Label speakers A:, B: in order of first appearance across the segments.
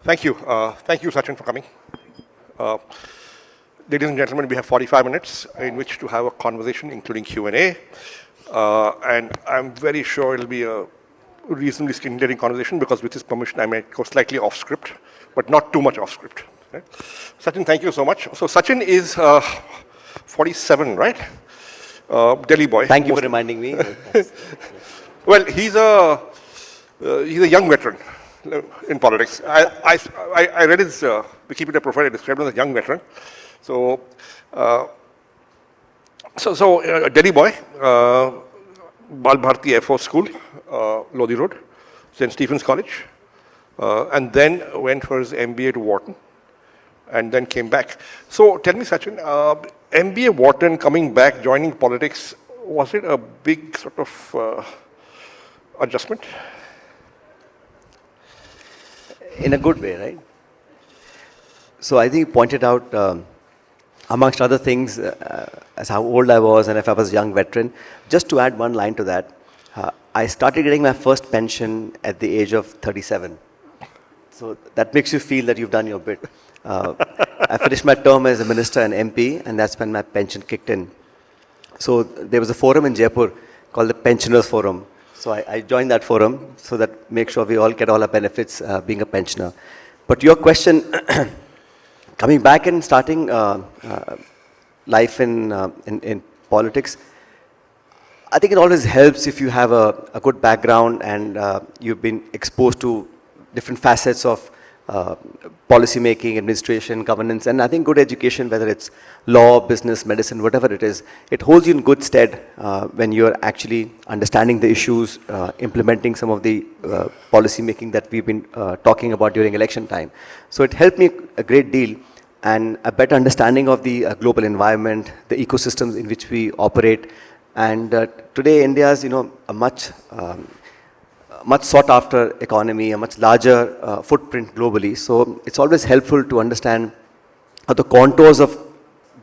A: Thank you. Thank you, Sachin, for coming. Uh, Ladies and gentlemen, we have 45 minutes in which to have a conversation, including Q&A. And I'm very sure it'll be a reasonably stimulating conversation because with his permission, I may go slightly off script, but not too much off script. Right? Sachin, thank you so much. So Sachin is 47, right? Delhi boy.
B: Thank you for reminding me.
A: Well, he's a young veteran in politics. I read his Wikipedia profile. It described him as a young veteran. So, a Delhi boy, Bal Bharti Air Force School, Lodi Road, St. Stephen's College, and then went for his MBA to Wharton, and then came back. So, tell me, Sachin, MBA Wharton, coming back, joining politics, was it a big sort of adjustment?
B: In a good way, right? So I think you pointed out, amongst other things, as how old I was and if I was a young veteran. Just to add one line to that, I started getting my first pension at the age of 37. So that makes you feel that you've done your bit. I finished my term as a minister and MP, and that's when my pension kicked in. So there was a forum in Jaipur called the Pensioners Forum. So I joined that forum so that make sure we all get all our benefits being a pensioner. But to your question, coming back and starting life in politics, I think it always helps if you have a good background and you've been exposed to different facets of policy making, administration, governance, and I think good education, whether it's law, business, medicine, whatever it is, it holds you in good stead when you're actually understanding the issues, implementing some of the policy making that we've been talking about during election time. So it helped me a great deal, and a better understanding of the global environment, the ecosystems in which we operate. And today India is, a much sought after economy, a much larger footprint globally. So it's always helpful to understand how the contours of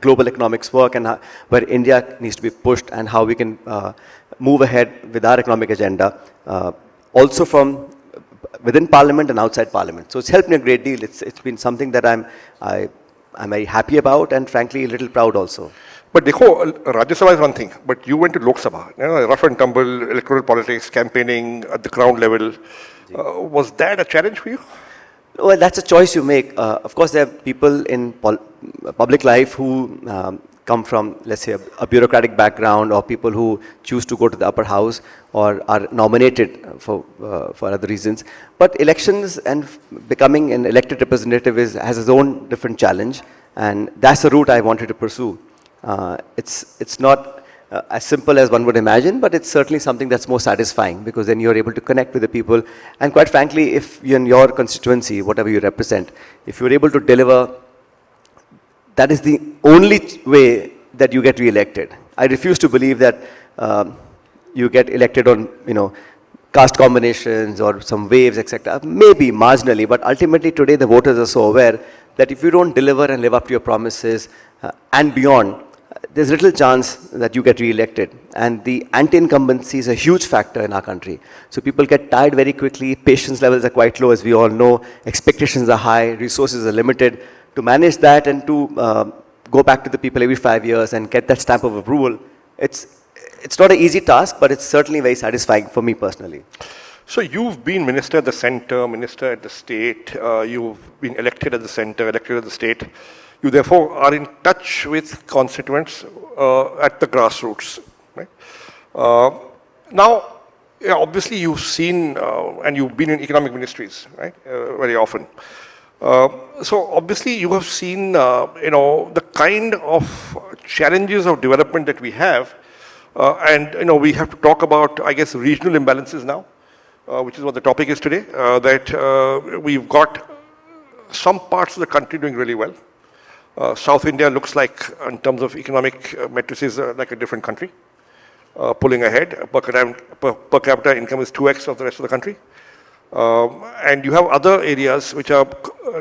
B: global economics work and where India needs to be pushed and how we can move ahead with our economic agenda, also from within Parliament and outside Parliament. So it's helped me a great deal. It's been something that I'm very happy about and frankly a little proud also.
A: But dekho, Rajya Sabha is one thing, but you went to Lok Sabha, rough and tumble, electoral politics, campaigning at the ground level. Was that a challenge for you?
B: Well, that's a choice you make. Of course, there are people in public life who come from, let's say, a bureaucratic background, or people who choose to go to the upper house or are nominated for other reasons. But elections and becoming an elected representative has its own different challenge, and that's the route I wanted to pursue. It's not as simple as one would imagine, but it's certainly something that's more satisfying because then you're able to connect with the people. And quite frankly, if you're in your constituency, whatever you represent, if you're able to deliver, that is the only way that you get re-elected. I refuse to believe that you get elected on, caste combinations or some waves, etc. Maybe marginally, but ultimately today the voters are so aware that if you don't deliver and live up to your promises and beyond, there's little chance that you get re-elected. And the anti-incumbency is a huge factor in our country. So people get tired very quickly, patience levels are quite low as we all know, expectations are high, resources are limited. To manage that and to go back to the people every 5 years and get that stamp of approval, it's not an easy task, but it's certainly very satisfying for me personally.
A: So you've been minister at the center, minister at the state, you've been elected at the center, elected at the state. You therefore are in touch with constituents at the grassroots, right? Now, obviously you've seen and you've been in economic ministries, right? Very often. So obviously you have seen, the kind of challenges of development that we have, and we have to talk about, I guess, regional imbalances now, which is what the topic is today. That we've got some parts of the country doing really well. South India looks like, in terms of economic matrices, like a different country, pulling ahead. Per capita income is 2x of the rest of the country. And you have other areas which are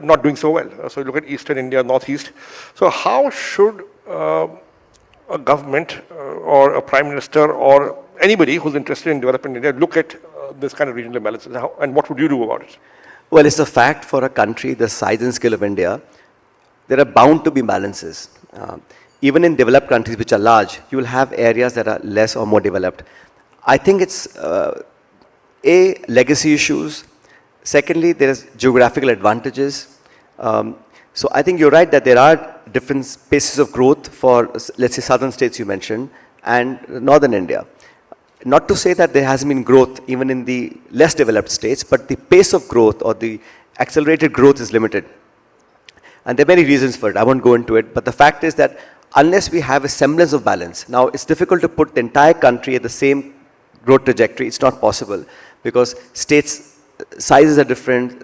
A: not doing so well. So you look at Eastern India, Northeast. So how should a government or a prime minister or anybody who's interested in developing India look at this kind of regional imbalances? And what would you do about it?
B: Well, it's a fact for a country the size and scale of India, there are bound to be imbalances. Even in developed countries which are large, you will have areas that are less or more developed. I think it's legacy issues. Secondly, there is geographical advantages. So I think you're right that there are different paces of growth for, let's say, southern states you mentioned, and northern India. Not to say that there hasn't been growth even in the less developed states, but the pace of growth or the accelerated growth is limited. And there are many reasons for it. I won't go into it, but the fact is that unless we have a semblance of balance, now it's difficult to put the entire country at the same growth trajectory. It's not possible because states' sizes are different.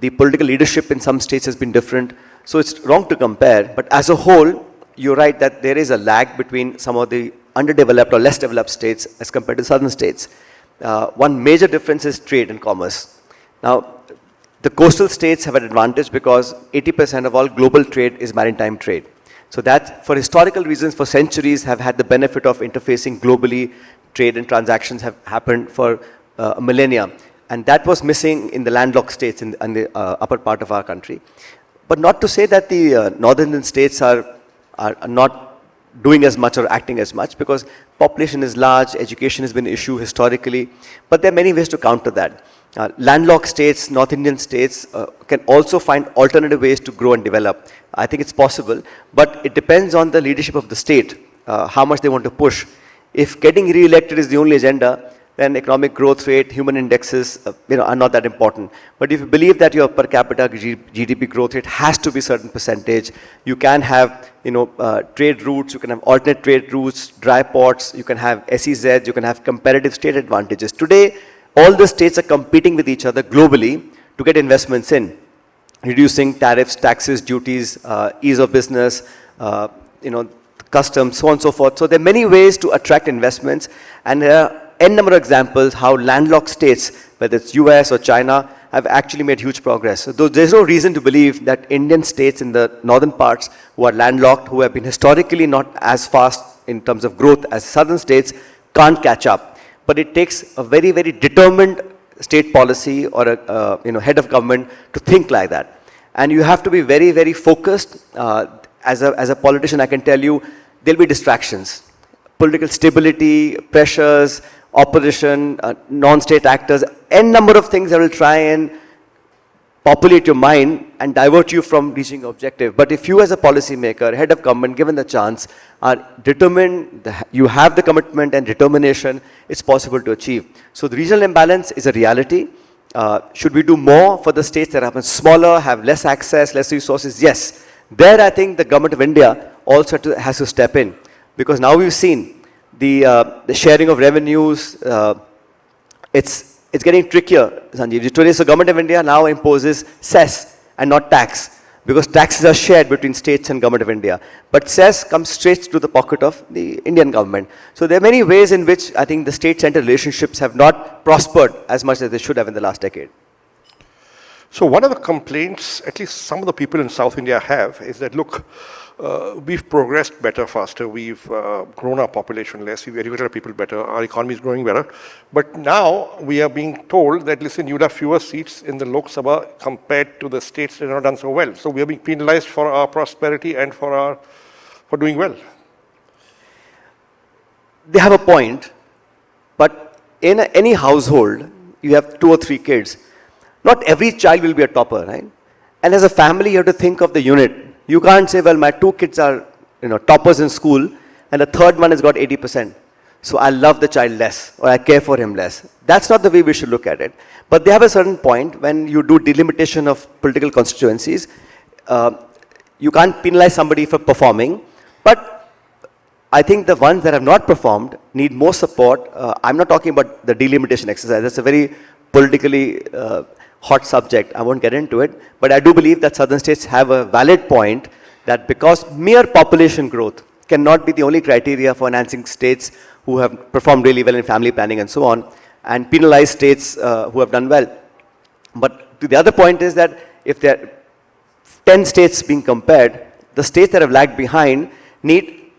B: The political leadership in some states has been different. So it's wrong to compare. But as a whole, you're right that there is a lag between some of the underdeveloped or less developed states as compared to southern states. One major difference is trade and commerce. Now, the coastal states have an advantage because 80% of all global trade is maritime trade. So that, for historical reasons, for centuries, have had the benefit of interfacing globally. Trade and transactions have happened for millennia. And that was missing in the landlocked states in the upper part of our country. But not to say that the northern states are not doing as much or acting as much, because population is large, education has been an issue historically, but there are many ways to counter that. Landlocked states, North Indian states can also find alternative ways to grow and develop. I think it's possible, but it depends on the leadership of the state, how much they want to push. If getting re-elected is the only agenda, then economic growth rate, human indexes, are not that important. But if you believe that your per capita GDP growth rate has to be a certain percentage, you can have, trade routes, you can have alternate trade routes, dry ports, you can have SEZ, you can have comparative state advantages. Today, all the states are competing with each other globally to get investments in, reducing tariffs, taxes, duties, ease of business, customs, so on and so forth. So there are many ways to attract investments, and there are n number of examples how landlocked states, whether it's US or China, have actually made huge progress. So there's no reason to believe that Indian states in the northern parts who are landlocked, who have been historically not as fast in terms of growth as southern states, can't catch up. But it takes a very, very determined state policy or a head of government to think like that. And you have to be very, very focused. As a politician, I can tell you, there'll be distractions. Political stability, pressures, opposition, non-state actors, n number of things that will try and populate your mind and divert you from reaching your objective. But if you as a policymaker, head of government, given the chance, are determined, you have the commitment and determination, it's possible to achieve. So the regional imbalance is a reality. Should we do more for the states that are smaller, have less access, less resources? Yes. There I think the government of India also has to step in. Because now we've seen the sharing of revenues, it's getting trickier, Sanjeev. Today, the government of India now imposes cess and not tax, because taxes are shared between states and government of India. But cess comes straight to the pocket of the Indian government. So there are many ways in which I think the state-center relationships have not prospered as much as they should have in the last decade.
A: So one of the complaints, at least some of the people in South India have, is that, look, we've progressed better, faster, we've grown our population less, we've educated our people better, our economy is growing better. But now we are being told that, listen, you'd have fewer seats in the Lok Sabha compared to the states that have not done so well. So we are being penalized for our prosperity and for doing well.
B: They have a point, but in any household, you have 2 or 3 kids. Not every child will be a topper, right? And as a family, you have to think of the unit. You can't say, well, my 2 kids are toppers in school, and the third one has got 80%. So I love the child less, or I care for him less. That's not the way we should look at it. But they have a certain point when you do delimitation of political constituencies. You can't penalize somebody for performing, but I think the ones that have not performed need more support. I'm not talking about the delimitation exercise. That's a very politically hot subject. I won't get into it. But I do believe that southern states have a valid point that because mere population growth cannot be the only criteria for enhancing states who have performed really well in family planning and so on, and penalize states who have done well. But the other point is that if there are 10 states being compared, the states that have lagged behind need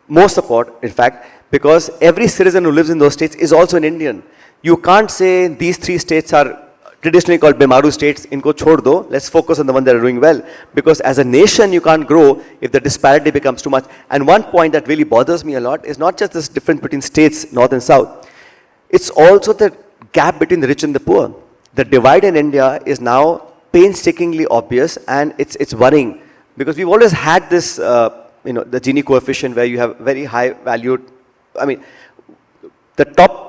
B: more support, in fact, because every citizen who lives in those states is also an Indian. You can't say these 3 states are traditionally called Bemaru states, inko chhod do, let's focus on the ones that are doing well. Because as a nation, you can't grow if the disparity becomes too much. And one point that really bothers me a lot is not just this difference between states, north and south. It's also the gap between the rich and the poor. The divide in India is now painstakingly obvious, and it's worrying. Because we've always had this, the Gini coefficient where you have very high valued, the top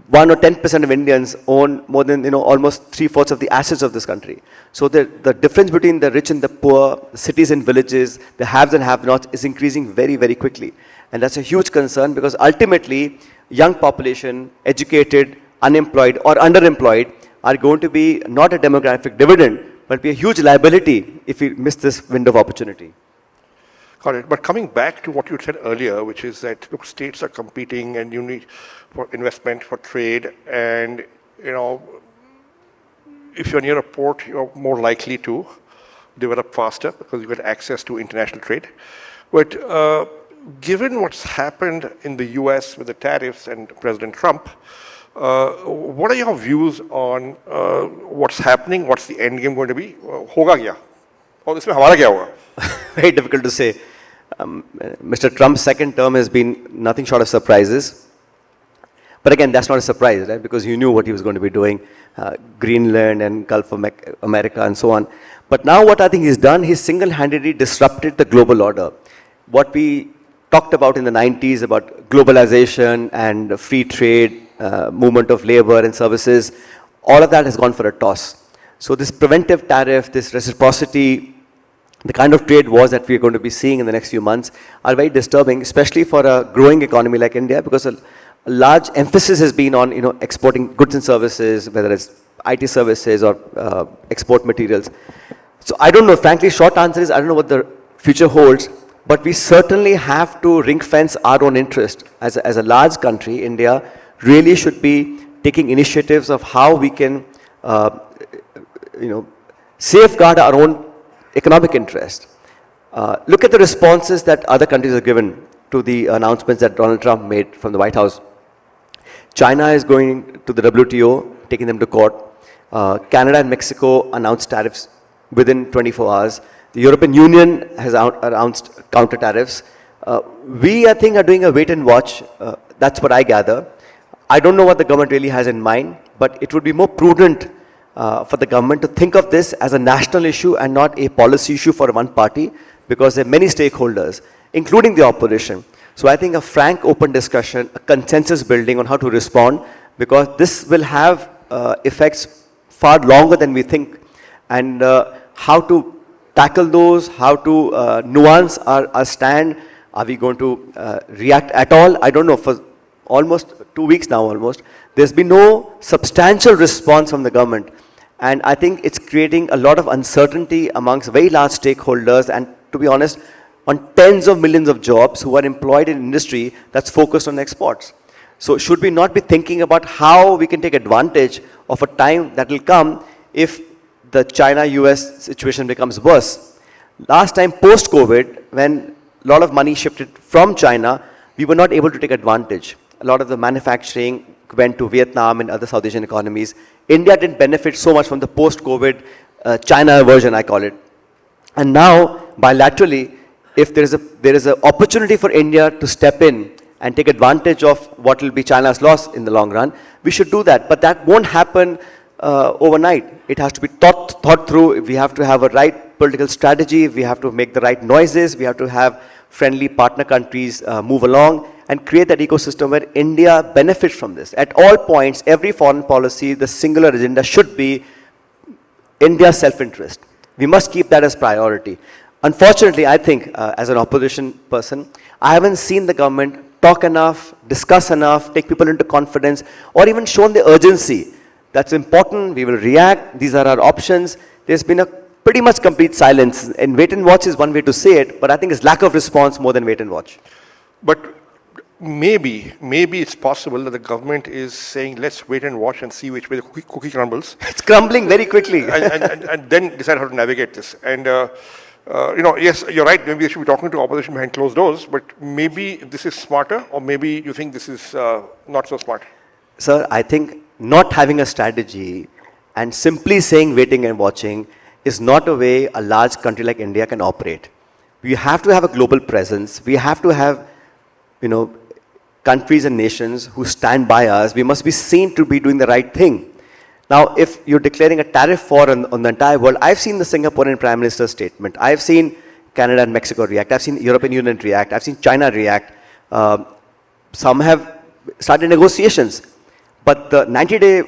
B: 1 or 10% of Indians own more than, almost 3/4 of the assets of this country. So the difference between the rich and the poor, cities and villages, the haves and have-nots is increasing very, very quickly. And that's a huge concern because ultimately, young population, educated, unemployed or underemployed are going to be not a demographic dividend, but be a huge liability if we miss this window of opportunity.
A: Got it. But coming back to what you said earlier, which is that look, states are competing and you need for investment, for trade, and if you're near a port, you're more likely to develop faster because you get access to international trade. But given what's happened in the US with the tariffs and President Trump, what are your views on what's happening? What's the end game going to be? Hoga kya? Aur isme hamara kya hoga?
B: Very difficult to say. Mr. Trump's second term has been nothing short of surprises. But again, that's not a surprise, right? Because you knew what he was going to be doing, Greenland and Gulf of America and so on. But now what I think he's done, he's single-handedly disrupted the global order. What we talked about in the 90s about globalization and free trade, movement of labor and services, all of that has gone for a toss. So this preventive tariff, this reciprocity, the kind of trade wars that we're going to be seeing in the next few months are very disturbing, especially for a growing economy like India, because a large emphasis has been on exporting goods and services, whether it's IT services or export materials. So I don't know, frankly, short answer is I don't know what the future holds, but we certainly have to ring fence our own interest. As a large country, India really should be taking initiatives of how we can safeguard our own economic interest. Look at the responses that other countries have given to the announcements that Donald Trump made from the White House. China is going to the WTO, taking them to court. Canada and Mexico announced tariffs within 24 hours. The European Union has announced counter tariffs. We, I think, are doing a wait and watch. That's what I gather. I don't know what the government really has in mind, but it would be more prudent for the government to think of this as a national issue and not a policy issue for one party, because there are many stakeholders, including the opposition. So I think a frank, open discussion, a consensus building on how to respond, because this will have effects far longer than we think. And how to tackle those, how to nuance our stand. Are we going to react at all? I don't know. For almost 2 weeks now, there's been no substantial response from the government. And I think it's creating a lot of uncertainty amongst very large stakeholders and, to be honest, on tens of millions of jobs who are employed in industry that's focused on exports. So should we not be thinking about how we can take advantage of a time that will come if the China-US situation becomes worse? Last time, post-COVID, when a lot of money shifted from China, we were not able to take advantage. A lot of the manufacturing went to Vietnam and other South Asian economies. India didn't benefit so much from the post-COVID China version, I call it. And now, bilaterally, if there is an opportunity for India to step in and take advantage of what will be China's loss in the long run, we should do that. But that won't happen overnight. It has to be thought through. We have to have a right political strategy. We have to make the right noises. We have to have friendly partner countries move along and create that ecosystem where India benefits from this. At all points, every foreign policy, the singular agenda should be India's self-interest. We must keep that as priority. Unfortunately, I think, as an opposition person, I haven't seen the government talk enough, discuss enough, take people into confidence, or even shown the urgency. That's important. We will react. These are our options. There's been a pretty much complete silence. And wait and watch is one way to say it, but I think it's lack of response more than wait and watch.
A: But maybe it's possible that the government is saying, let's wait and watch and see which way the cookie crumbles.
B: It's crumbling very quickly.
A: and then decide how to navigate this. And yes, you're right. Maybe they should be talking to opposition behind closed doors, but maybe this is smarter, or maybe you think this is not so smart.
B: Sir, I think not having a strategy and simply saying waiting and watching is not a way a large country like India can operate. We have to have a global presence. We have to have, countries and nations who stand by us. We must be seen to be doing the right thing. Now, if you're declaring a tariff war on the entire world, I've seen the Singaporean Prime Minister's statement. I've seen Canada and Mexico react. I've seen European Union react. I've seen China react. Some have started negotiations. But the 90-day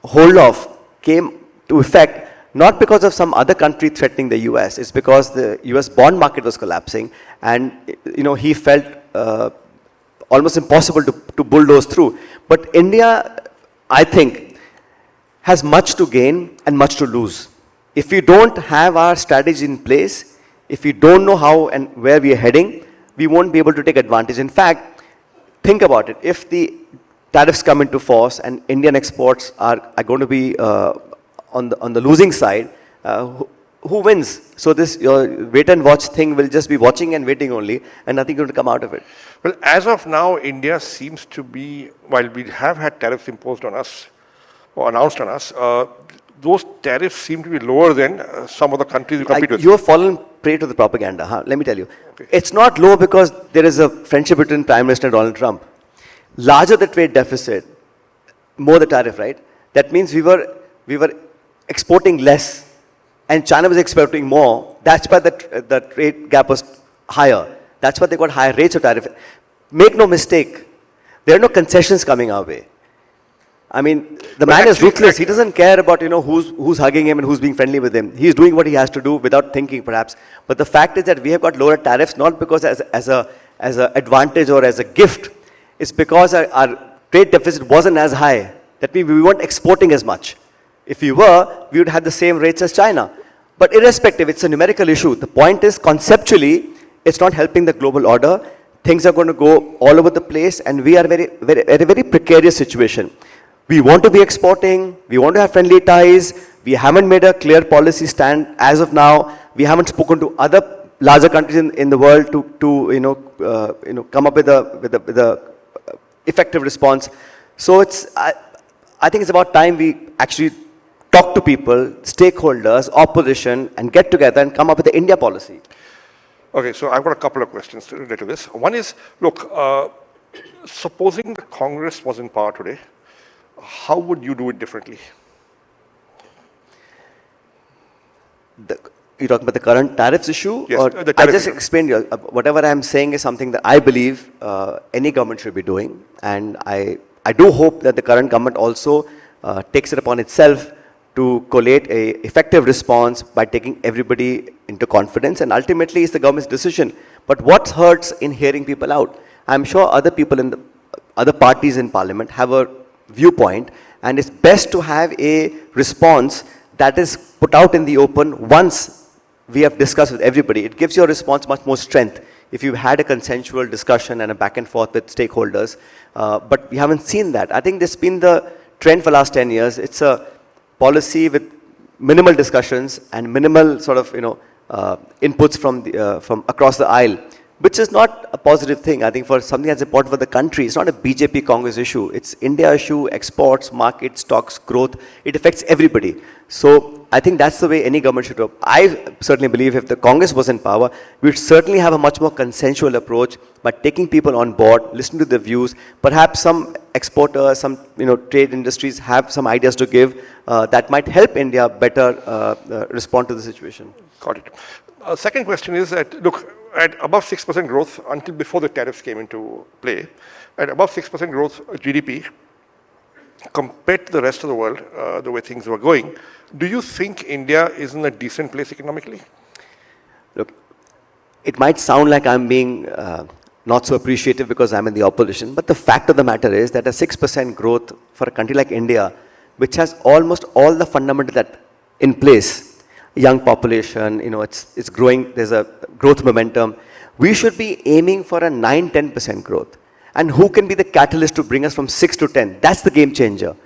B: hold-off came to effect not because of some other country threatening the US. It's because the US bond market was collapsing. And, he felt almost impossible to bulldoze through. But India, I think, has much to gain and much to lose. If we don't have our strategy in place, if we don't know how and where we are heading, we won't be able to take advantage. In fact, think about it. If the tariffs come into force and Indian exports are going to be on the losing side, who wins? So this wait and watch thing will just be watching and waiting only, and nothing going to come out of it.
A: Well, as of now, India seems to be, while we have had tariffs imposed on us, or announced on us, those tariffs seem to be lower than some of the countries we compete with.
B: You have fallen prey to the propaganda, huh? Let me tell you. Okay. It's not low because there is a friendship between Prime Minister and Donald Trump. Larger the trade deficit, more the tariff, right? That means we were exporting less and China was exporting more. That's why the trade gap was higher. That's why they got higher rates of tariff. Make no mistake, there are no concessions coming our way. I mean, the man is ruthless. He doesn't care about, who's hugging him and who's being friendly with him. He's doing what he has to do without thinking, perhaps. But the fact is that we have got lower tariffs, not because as a advantage or as a gift. It's because our trade deficit wasn't as high. That means we weren't exporting as much. If we were, we would have the same rates as China. But irrespective, it's a numerical issue. The point is, conceptually, it's not helping the global order. Things are going to go all over the place, and we are at a very precarious situation. We want to be exporting. We want to have friendly ties. We haven't made a clear policy stand as of now. We haven't spoken to other larger countries in the world to come up with a effective response. So I think it's about time we actually talk to people, stakeholders, opposition, and get together and come up with the India policy.
A: Okay, so I've got a couple of questions related to this. One is, look, supposing the Congress was in power today, how would you do it differently?
B: You're talking about the current tariffs issue?
A: Yes,
B: or
A: the tariff
B: I just
A: issue.
B: explained you. Whatever I'm saying is something that I believe any government should be doing. And I do hope that the current government also takes it upon itself to collate a effective response by taking everybody into confidence. And ultimately, it's the government's decision. But what hurts in hearing people out? I'm sure other people in the other parties in parliament have a viewpoint, and it's best to have a response that is put out in the open once we have discussed with everybody. It gives your response much more strength if you've had a consensual discussion and a back and forth with stakeholders. But we haven't seen that. I think this has been the trend for the last 10 years. It's a policy with minimal discussions and minimal sort of, inputs from across the aisle, which is not a positive thing. I think for something that's important for the country, it's not a BJP Congress issue. It's India issue, exports, market, stocks, growth. It affects everybody. So I think that's the way any government should go. I certainly believe if the Congress was in power, we would certainly have a much more consensual approach by taking people on board, listening to their views. Perhaps some exporters, some trade industries have some ideas to give that might help India better respond to the situation.
A: Got it. Second question is that, look, at above 6% growth until before the tariffs came into play, at above 6% growth GDP, compared to the rest of the world, the way things were going, do you think India is in a decent place economically?
B: Look, it might sound like I'm being not so appreciative because I'm in the opposition, but the fact of the matter is that a 6% growth for a country like India, which has almost all the fundamentals that in place, young population, it's growing, there's a growth momentum. We should be aiming for a 9-10% growth. And who can be the catalyst to bring us from 6 to 10? That's the game changer.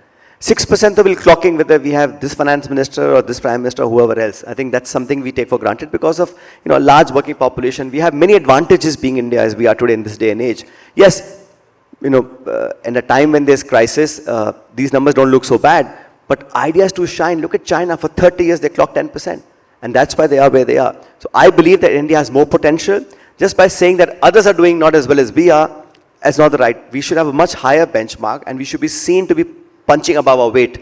B: 6% will clocking whether we have this finance minister or this prime minister or whoever else. I think that's something we take for granted because of a large working population. We have many advantages being India as we are today in this day and age. Yes, in a time when there's crisis, these numbers don't look so bad. But ideas to shine. Look at China. For 30 years, they clocked 10%. And that's why they are where they are. So I believe that India has more potential. Just by saying that others are doing not as well as we are, that's not the right. We should have a much higher benchmark and we should be seen to be punching above our weight.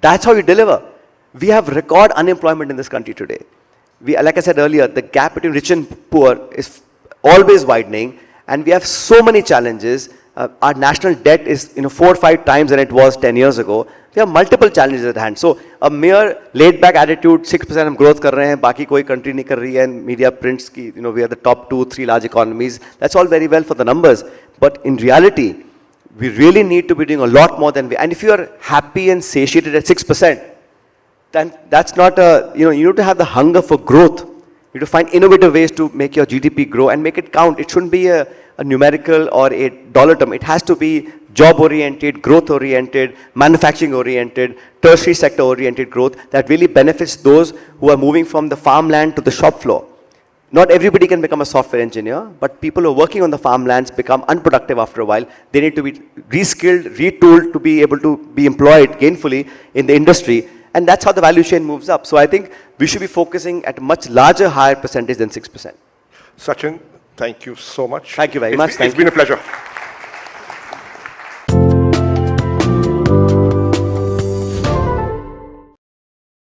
B: That's how you deliver. We have record unemployment in this country today. Like I said earlier, the gap between rich and poor is always widening, and we have so many challenges. Our national debt is 4 or 5 times than it was 10 years ago. We have multiple challenges at hand. So a mere laid-back attitude, 6% हम growth कर रहे हैं, बाकी कोई country नहीं कर रही है, and media prints की, we are the top 2-3 large economies. That's all very well for the numbers, but in reality, we really need to be doing a lot more than we. And if you are happy and satiated at 6%, then that's not you need to have the hunger for growth. You need to find innovative ways to make your GDP grow and make it count. It shouldn't be a numerical or a dollar term. It has to be job-oriented, growth-oriented, manufacturing-oriented, tertiary sector-oriented growth that really benefits those who are moving from the farmland to the shop floor. Not everybody can become a software engineer, but people who are working on the farmlands become unproductive after a while. They need to be reskilled, retooled to be able to be employed gainfully in the industry. And that's how the value chain moves up. So I think we should be focusing at a much larger, higher percentage than 6%.
A: Sachin, thank you so much.
B: Thank you very much.
A: It's been a pleasure.